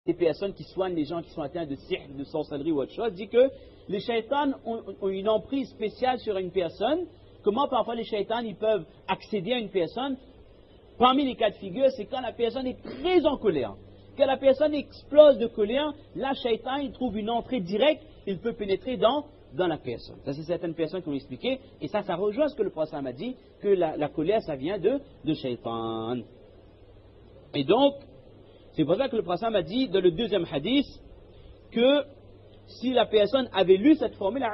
des personnes qui soignent les gens qui sont atteints de sihr, de sorcellerie ou autre chose, dit que les shaitans ont une emprise spéciale sur une personne. Comment parfois les shaitans ils peuvent accéder à une personne? Parmi les cas de figure, c'est quand la personne est très en colère. Quand la personne explose de colère, là, shaitan, il trouve une entrée directe, il peut pénétrer dans la personne. Ça, c'est certaines personnes qui ont expliqué, et ça rejoint ce que le prophète m'a dit, que la colère, ça vient de shaitan. Et donc, c'est pour ça que le prophète m'a dit, dans le deuxième hadith, que si la personne avait lu cette formule,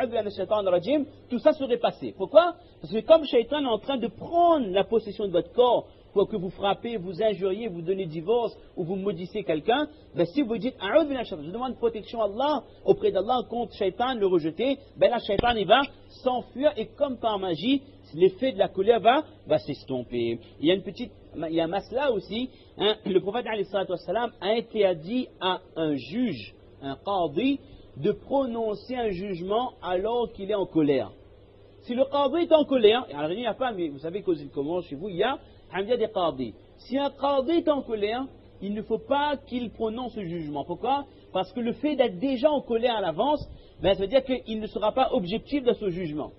tout ça serait passé. Pourquoi? Parce que comme shaitan est en train de prendre la possession de votre corps, pour que vous frappez, vous injuriez, vous donnez divorce ou vous maudissez quelqu'un, ben si vous dites je demande protection à Allah auprès d'Allah contre shaitan, le rejeter, ben là shaitan il va s'enfuir et comme par magie, l'effet de la colère va s'estomper. Il y a un masla aussi, hein, le prophète a interdit à un juge, un qadi, de prononcer un jugement alors qu'il est en colère. Si le qadi est en colère, alors il n'y a pas, mais vous savez qu'aux îles Comores, chez vous, il y a des qadis. Si un qadi est en colère, il ne faut pas qu'il prononce ce jugement. Pourquoi? Parce que le fait d'être déjà en colère à l'avance, ben, ça veut dire qu'il ne sera pas objectif de ce jugement.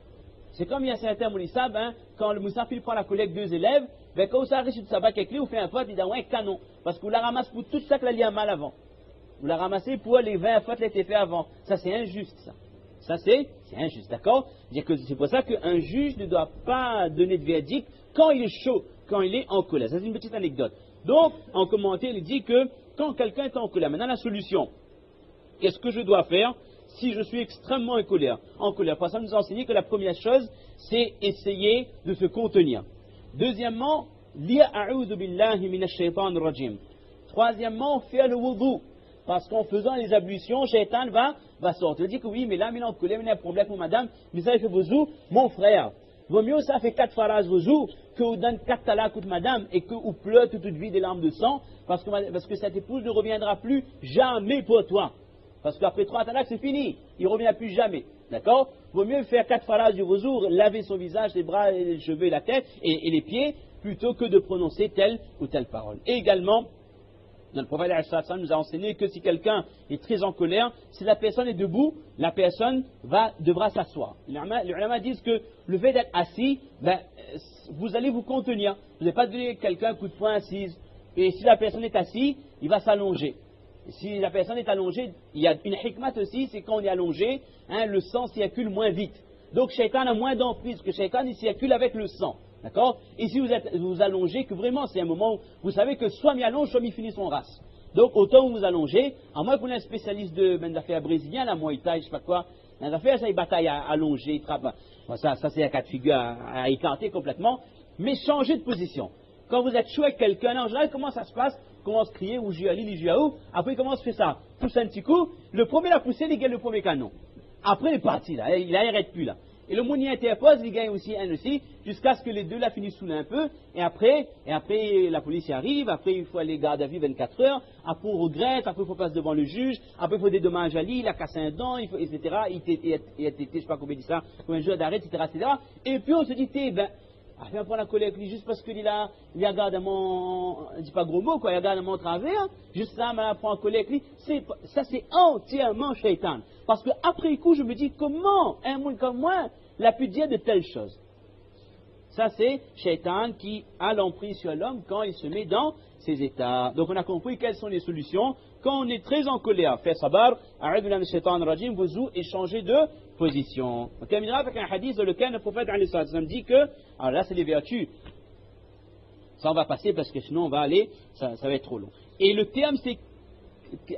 C'est comme il y a certains moulissab, hein, quand le moussaf il prend la collègue deux élèves, ben, quand vous arrivez sur le sabbat avec lui, vous faites un faute, il dit ouais, canon. Parce que vous la ramassez pour tout ça que la mal avant. Vous la ramassez pour les 20 fautes qui étaient fait avant. Ça, c'est injuste, ça. Ça, c'est injuste, d'accord? C'est pour ça qu'un juge ne doit pas donner de verdict quand il est chaud, quand il est en colère. Ça, c'est une petite anecdote. Donc, en commentaire, il dit que quand quelqu'un est en colère, maintenant la solution, qu'est-ce que je dois faire si je suis extrêmement en colère? Parce que ça nous a enseigné que la première chose, c'est essayer de se contenir. Deuxièmement, lire a'udhu billahi minash shaitan rajim. Troisièmement, faire le wudu. Parce qu'en faisant les ablutions, shaitan va sortir. Il dit que oui, mais là, il est en colère, il y a un problème pour madame, mais ça, il fait wudu, mon frère. Vaut mieux ça fait 4 faras wudu que vous donne 4 talaks de madame et que vous pleure toute vie des larmes de sang parce que cette épouse ne reviendra plus jamais pour toi. Parce qu'après 3 talaks, c'est fini. Il ne reviendra plus jamais. D'accord? Vaut mieux faire 4 faras du wudu, laver son visage, les bras, les cheveux, la tête et les pieds plutôt que de prononcer telle ou telle parole. Et également, le prophète nous a enseigné que si quelqu'un est très en colère, si la personne est debout, la personne devra s'asseoir. Les ulama disent que le fait d'être assis, ben, vous allez vous contenir. Vous n'allez pas donner quelqu'un un coup de poing assise. Et si la personne est assise, il va s'allonger. Si la personne est allongée, il y a une hikmat aussi, c'est quand on est allongé, hein, le sang circule moins vite. Donc shaitan a moins d'emprise, que shaitan il circule avec le sang. D'accord? Et si vous allongez, que vraiment c'est un moment où vous savez que soit m'y allonge, soit m'y finit son race. Donc autant vous allongez, à moins que vous êtes un spécialiste de d'affaires brésilien, la Muay Thai, je sais pas quoi, d'affaires ça il bataille à allonger, il frappe. Bon, ça c'est un cas de figure à écarter complètement, mais changez de position. Quand vous êtes chaud avec quelqu'un, en général, comment ça se passe? Il commence à crier, ou Juali, les Juaou, après il commence à faire ça, pousse un petit coup, le premier à pousser, il gagne le premier canon. Après il est parti là, il n'arrête plus là. Et le mouni interpose, il gagne aussi un aussi, jusqu'à ce que les deux là finissent sous un peu, et après la police y arrive, après il faut aller garder à vue 24 heures, après on regrette, après il faut passer devant le juge, après il faut des dommages à lui, il a cassé un dent, etc., il a été, je sais pas combien dit ça, combien de jours d'arrêt, etc., etc. Et puis on se dit, viens prendre la colère avec lui juste parce qu'il a gardé mon, je dis pas gros mot quoi, il a gardé mon travers, juste ça, mais prend la colère avec lui, ça c'est entièrement shaitan. Parce que après coup, je me dis, comment un monde comme moi l'a pu dire de telles choses? Ça c'est shaitan qui a l'emprise sur l'homme quand il se met dans ces états. Donc on a compris quelles sont les solutions. Quand on est très en colère, faire sabar, a'udhu billahi minash shaitanir rajim, wudu et changer de position. On terminera avec un hadith dans lequel le prophète dit que, alors là c'est les vertus, ça on va passer parce que sinon on va aller, ça va être trop long. Et le terme c'est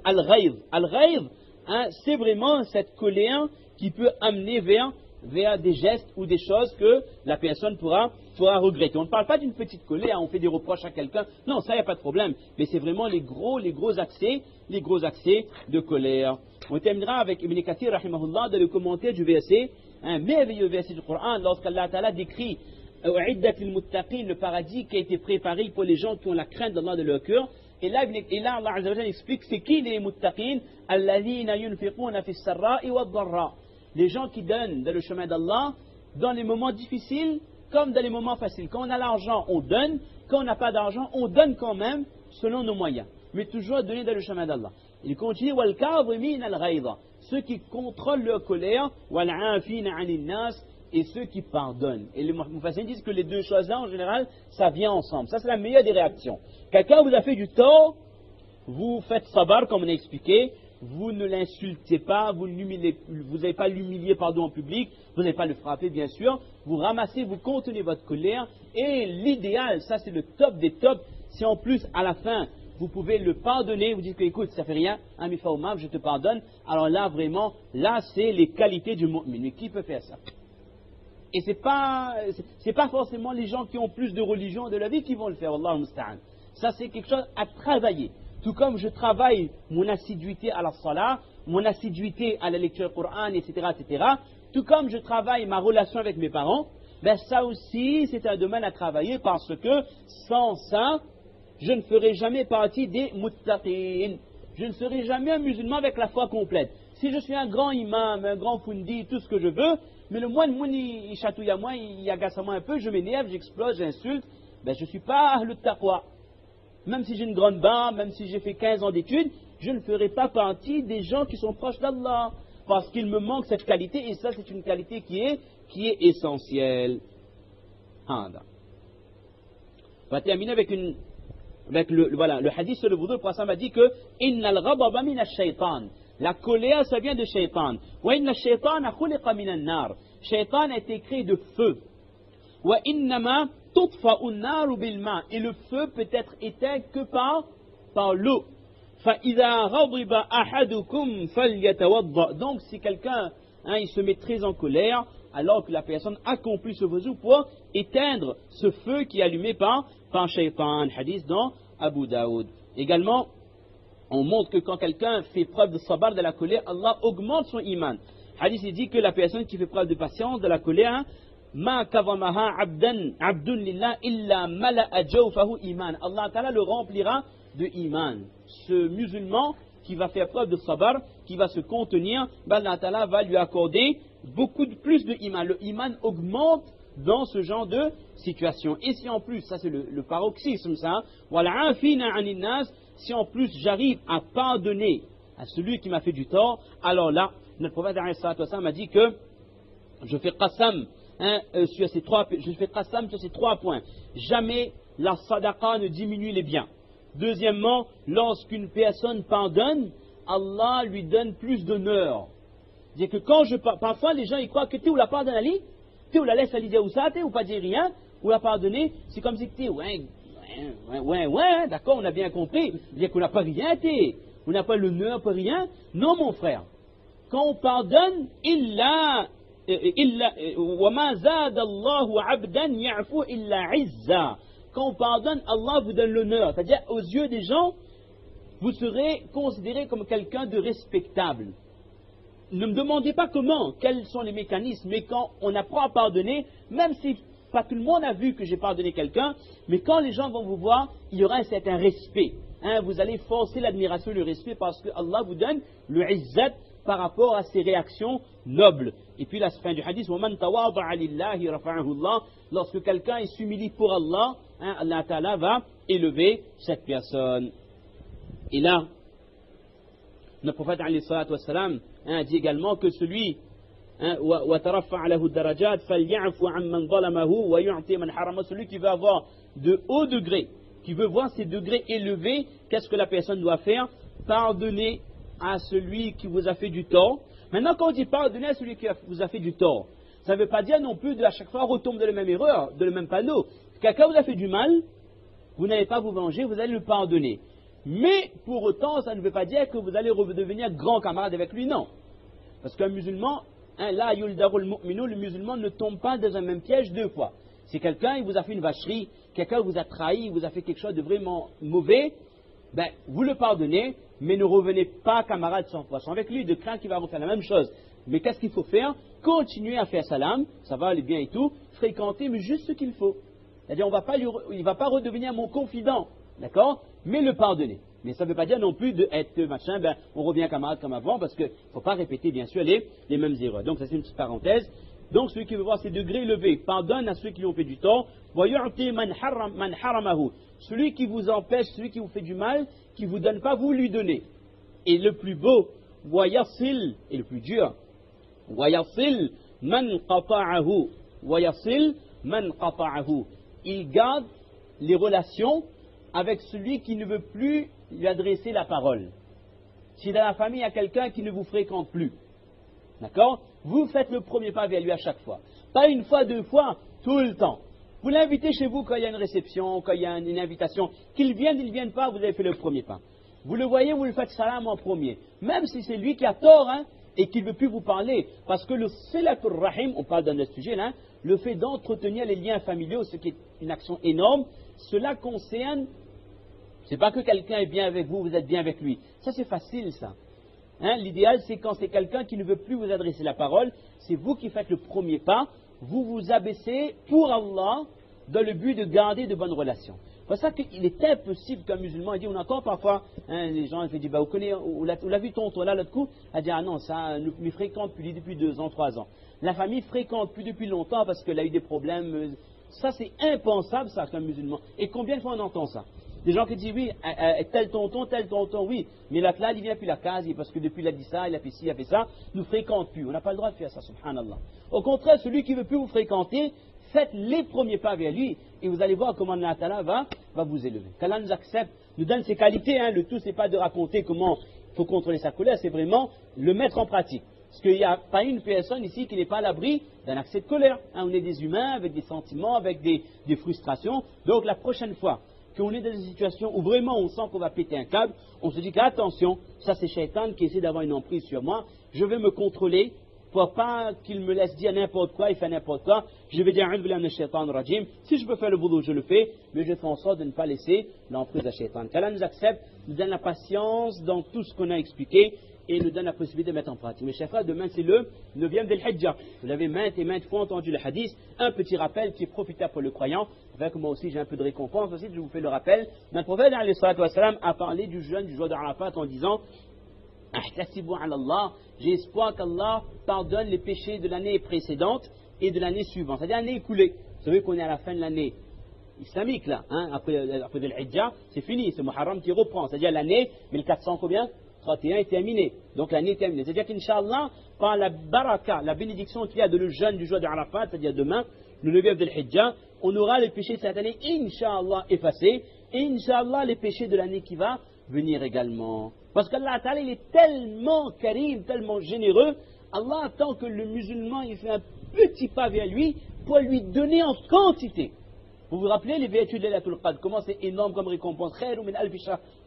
al-ghayz. Al-ghayz, hein, c'est vraiment cette colère qui peut amener vers des gestes ou des choses que la personne pourra regretter. On ne parle pas d'une petite colère, on fait des reproches à quelqu'un. Non, ça, il n'y a pas de problème. Mais c'est vraiment les gros accès de colère. On terminera avec Ibn Kathir, rahimahullah, dans le commentaire du verset, un merveilleux verset du Coran, lorsqu'Allah Ta'ala décrit le paradis qui a été préparé pour les gens qui ont la crainte d'Allah de leur cœur. Et là, Allah Azza wa Jalla explique c'est qui les muttaqin, alladhina yunfiquna fi s-sarra'i wad-dharra. Les gens qui donnent dans le chemin d'Allah, dans les moments difficiles comme dans les moments faciles. Quand on a l'argent, on donne. Quand on n'a pas d'argent, on donne quand même selon nos moyens. Mais toujours donner dans le chemin d'Allah. Il continue, وَالْكَاظِمِينَ الْغَيْظَ, ceux qui contrôlent leur colère, وَالْعَافِينَ عَنِ النَّاسِ, et ceux qui pardonnent. Et les Mufassirin disent que les deux choses-là, en général, ça vient ensemble. Ça, c'est la meilleure des réactions. Quelqu'un vous a fait du tort, vous faites sabar, comme on a expliqué, vous ne l'insultez pas, vous n'allez pas l'humilier en public, vous n'allez pas le frapper, bien sûr, vous ramassez, vous contenez votre colère, et l'idéal, ça c'est le top des tops, si en plus, à la fin, vous pouvez le pardonner, vous dites que, écoute, ça fait rien, je te pardonne, alors là, vraiment, là, c'est les qualités du mu'min. Mais qui peut faire ça? Et c'est pas forcément les gens qui ont plus de religion de la vie qui vont le faire, Wallahu musta'an. Ça, c'est quelque chose à travailler. Tout comme je travaille mon assiduité à la salat, mon assiduité à la lecture du Coran, etc., tout comme je travaille ma relation avec mes parents, ben ça aussi, c'est un domaine à travailler parce que sans ça, je ne ferai jamais partie des muttaqin. Je ne serai jamais un musulman avec la foi complète. Si je suis un grand imam, un grand fundi, tout ce que je veux, mais le moine, il chatouille à moi, il agace à moi un peu, je m'énerve, j'explose, j'insulte, ben je ne suis pas ahlul taqwa. Même si j'ai une grande barbe, même si j'ai fait 15 ans d'études, je ne ferai pas partie des gens qui sont proches d'Allah. Parce qu'il me manque cette qualité, et ça c'est une qualité qui est essentielle. On va terminer avec le hadith sur le wudu. Le prophète m'a dit que Innal ghadaba min ash-shaytan. La colère, ça vient de shaytan. Wa inna ash-shaytana khuliqa min an-nar. Shaytan a été créé de feu. Wa innama tutfa'u an-naru bil ma'. Et le feu peut être éteint que par l'eau. فَإِذَا غَضِبَ أَحَدُكُمْ فَلْيَتَوَضَّأْ. Donc si quelqu'un il se met très en colère, alors que la personne accomplit ce wudu pour éteindre ce feu qui est allumé par shaytan. Hadith dans Abu Daoud. Également, on montre que quand quelqu'un fait preuve de sabar, de la colère, Allah augmente son iman. Hadith il dit que la personne qui fait preuve de patience, de la colère, ma kavamaha abdun lillah illa mala'a jawfahu iman. Allah Ta'ala le remplira de iman. Ce musulman qui va faire preuve de sabar, qui va se contenir, Allah Ta'ala va lui accorder beaucoup plus de iman. Le iman augmente dans ce genre de situation. Et si en plus, ça c'est le paroxysme, ça, si en plus j'arrive à pardonner à celui qui m'a fait du tort, alors là, notre prophète m'a dit que je fais qassam sur ces trois points. Jamais la sadaqa ne diminue les biens. Deuxièmement, lorsqu'une personne pardonne, Allah lui donne plus d'honneur. C'est-à-dire que parfois les gens ils croient que tu ou la pardonne à lui, tu ou la laisse à lui dire où ça, tu ou pas dire rien, ou la pardonner, c'est comme si tu ouais, d'accord, on a bien compris. C'est-à-dire qu'on n'a pas rien, on n'a pas l'honneur pour rien. Non mon frère, quand on pardonne, وَمَا زَادَ اللَّهُ عَبْدًا يَعْفُو إِلَّا عِزًّا. Quand on pardonne, Allah vous donne l'honneur. C'est-à-dire, aux yeux des gens, vous serez considéré comme quelqu'un de respectable. Ne me demandez pas comment, quels sont les mécanismes, mais quand on apprend à pardonner, même si pas tout le monde a vu que j'ai pardonné quelqu'un, mais quand les gens vont vous voir, il y aura un certain respect. Vous allez forcer l'admiration et le respect parce que Allah vous donne le izzat par rapport à ses réactions nobles. Et puis la fin du hadith, وَمَنْ تَوَاضَعَ لِلَّهِ رَفَعَهُ اللَّهُ. Lorsque quelqu'un s'humilie pour Allah, Allah Ta'ala va élever cette personne. Et là, notre prophète alayhi salatu wassalam dit également que celui وَتَرَفَّعَ لَهُ الدَّرَجَاتِ فَلْيَعْفُ عَمَّنْ ظَلَمَهُ وَيُعْطِي مَنْ حَرَمَهُ. Celui qui veut avoir de hauts degrés, qui veut voir ses degrés élevés, qu'est-ce que la personne doit faire? Pardonner à celui qui vous a fait du tort. Maintenant, quand on dit pardonner à celui qui vous a fait du tort, ça ne veut pas dire non plus de à chaque fois retomber dans la même erreur, dans le même panneau. Si quelqu'un vous a fait du mal, vous n'allez pas vous venger, vous allez le pardonner. Mais pour autant, ça ne veut pas dire que vous allez redevenir grand camarade avec lui, non. Parce qu'un musulman, là, yuldarul mu'minu, le musulman ne tombe pas dans un même piège deux fois. Si quelqu'un vous a fait une vacherie, quelqu'un vous a trahi, vous a fait quelque chose de vraiment mauvais, ben, vous le pardonnez, mais ne revenez pas camarade 100% avec lui, de crainte qu'il va refaire la même chose. Mais qu'est-ce qu'il faut faire? Continuer à faire salam, ça va aller bien et tout, fréquenter, mais juste ce qu'il faut. C'est-à-dire, il ne va pas redevenir mon confident, d'accord? Mais le pardonner. Mais ça ne veut pas dire non plus d'être machin, ben, on revient camarade comme avant, parce qu'il ne faut pas répéter, bien sûr, les mêmes erreurs. Donc, ça c'est une petite parenthèse. Donc, celui qui veut voir ses degrés élevés, pardonne à ceux qui lui ont fait du tort. Celui qui vous empêche, celui qui vous fait du mal, qui ne vous donne pas, vous lui donnez. Et le plus beau, wayasil, et le plus dur, wayasil man qata'ahu, wayasil man qata'ahu. Il garde les relations avec celui qui ne veut plus lui adresser la parole. Si dans la famille il y a quelqu'un qui ne vous fréquente plus, d'accord, vous faites le premier pas vers lui à chaque fois. Pas une fois, deux fois, tout le temps. Vous l'invitez chez vous quand il y a une réception, quand il y a une invitation. Qu'il vienne, il ne vienne pas, vous avez fait le premier pas. Vous le voyez, vous le faites salam en premier. Même si c'est lui qui a tort, hein, et qu'il ne veut plus vous parler. Parce que le silatul rahim, on parle d'un autre sujet là, le fait d'entretenir les liens familiaux, ce qui est une action énorme, cela concerne, c'est pas que quelqu'un est bien avec vous, vous êtes bien avec lui. Ça c'est facile ça. Hein, l'idéal c'est quand c'est quelqu'un qui ne veut plus vous adresser la parole, c'est vous qui faites le premier pas, vous vous abaissez pour Allah dans le but de garder de bonnes relations. C'est pour ça qu'il est impossible qu'un musulman, il dit, on entend parfois, hein, les gens, ils disent, bah, on l'a vu tonton là, l'autre coup, elle dit, ah non, ça, nous fréquente plus depuis 2 ans, 3 ans. La famille fréquente plus depuis longtemps parce qu'elle a eu des problèmes. Ça, c'est impensable, ça, qu'un musulman. Et combien de fois on entend ça? Des gens qui disent, oui, tel tonton, oui, mais là, il vient plus la case, parce que depuis il a dit ça, il a fait ci, il a fait ça, nous fréquente plus. On n'a pas le droit de faire ça, subhanallah. Au contraire, celui qui ne veut plus vous fréquenter, faites les premiers pas vers lui, et vous allez voir comment Allah Ta'ala va vous élever. Qu'Allah nous accepte, nous donne ses qualités, hein. Le tout, c'est pas de raconter comment il faut contrôler sa colère, c'est vraiment le mettre en pratique. Parce qu'il n'y a pas une personne ici qui n'est pas à l'abri d'un accès de colère. Hein. On est des humains avec des sentiments, avec des frustrations. Donc la prochaine fois qu'on est dans une situation où vraiment on sent qu'on va péter un câble, on se dit qu'attention, ça c'est Shaitan qui essaie d'avoir une emprise sur moi, je vais me contrôler pour pas qu'il me laisse dire n'importe quoi, il fait n'importe quoi, je vais dire Shaitan rajim, si je peux faire le boulot, je le fais, mais je fais en sorte de ne pas laisser l'emprise à Shaitan. Qu'Allah nous accepte, nous donne la patience dans tout ce qu'on a expliqué, et nous donne la possibilité de mettre en pratique. Mais chers frères, demain c'est le 9e d'El Hijjah. Vous l'avez maintes et maintes fois entendu le hadith. Un petit rappel qui est profitable pour le croyant. Avec moi aussi j'ai un peu de récompense aussi, je vous fais le rappel. Notre prophète a parlé du jeûne du jour d'Arafat en disant Ahtasibu ala Allah, j'ai espoir qu'Allah pardonne les péchés de l'année précédente et de l'année suivante. C'est-à-dire l'année écoulée. Vous savez qu'on est à la fin de l'année islamique là. Hein, après Del Hijjah, c'est fini, c'est Muharram qui reprend. C'est-à-dire l'année 1400 combien 31 est terminé. Donc l'année est terminée. C'est-à-dire qu'Inch'Allah, par la baraka, la bénédiction qu'il y a de le jeûne du jour d'Arafat, c'est-à-dire demain, le 9e de l'Hijjah, on aura les péchés de cette année, Inch'Allah, effacés. Et Inch'Allah, les péchés de l'année qui va venir également. Parce qu'Allah Ta'ala, il est tellement karim, tellement généreux. Allah attend que le musulman, il fait un petit pas vers lui pour lui donner en quantité. Vous vous rappelez les vertus de Laylatul Qadr, comment c'est énorme comme récompense.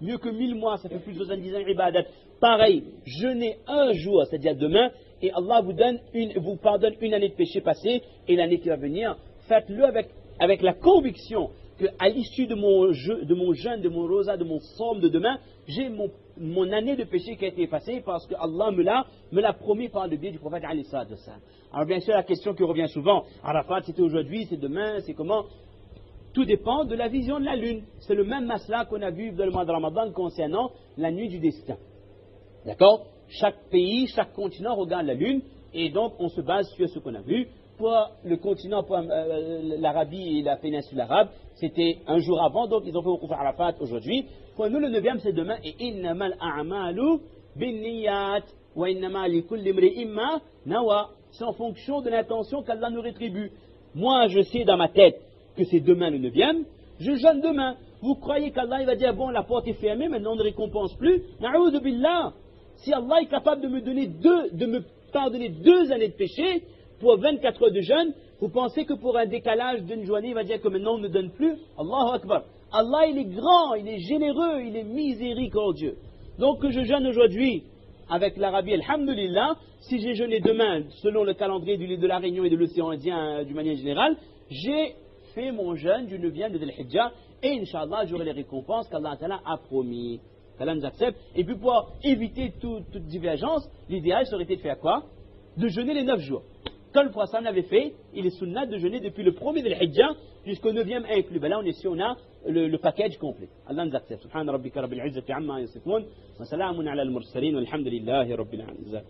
Mieux que 1000 mois, ça fait plus de 70 ans ibadat. Pareil, jeûnez un jour, c'est-à-dire demain, et Allah vous pardonne une année de péché passé et l'année qui va venir. Faites-le avec la conviction qu'à l'issue de mon jeûne, de mon rosa, de mon somme de demain, j'ai mon année de péché qui a été effacée parce que Allah me l'a promis par le biais du prophète alayhi salatu wassalam. Alors bien sûr, la question qui revient souvent, Arafat c'était aujourd'hui, c'est demain, c'est comment? Tout dépend de la vision de la lune. C'est le même masla qu'on a vu dans le mois de Ramadan concernant la nuit du destin. D'accord? Chaque pays, chaque continent regarde la lune et donc on se base sur ce qu'on a vu. Pour le continent, pour l'Arabie et la péninsule arabe, c'était un jour avant, donc ils ont fait au Kouf Arafat aujourd'hui. Pour nous, le 9e c'est demain et innamal a'malu binniyat wa innama likulli imri'in ma nawa. C'est en fonction de l'intention qu'Allah nous rétribue. Moi, je sais dans ma tête que c'est demain le 9e, je jeûne demain. Vous croyez qu'Allah il va dire bon la porte est fermée, maintenant on ne récompense plus? Na'oudhu billah. Si Allah est capable de me pardonner 2 années de péché pour 24 heures de jeûne, vous pensez que pour un décalage d'une journée, il va dire que maintenant on ne donne plus? Allahu Akbar. Allah il est grand, il est généreux, il est miséricordieux. Donc que je jeûne aujourd'hui avec l'Arabie, alhamdulillah, si j'ai jeûné demain, selon le calendrier de la Réunion et de l'océan Indien d'une manière générale, j'ai fait mon jeûne du 9e de Dhul-Hijjah et Inch'Allah j'aurai les récompenses qu'Allah Ta'ala a promis. Qu'Allah nous accepte. Et puis pour éviter toute divergence, l'idéal serait de faire quoi? De jeûner les 9 jours. Comme le Prophète l'avait fait, il est sunnat de jeûner depuis le 1er de Dhul-Hijjah jusqu'au 9e inclus. Ben là on est on a le package complet. Allah nous accepte. Subhana rabbika rabbil izzati amma yasifun wa salamun ala al-mursalin walhamdulillahi rabbil alamin.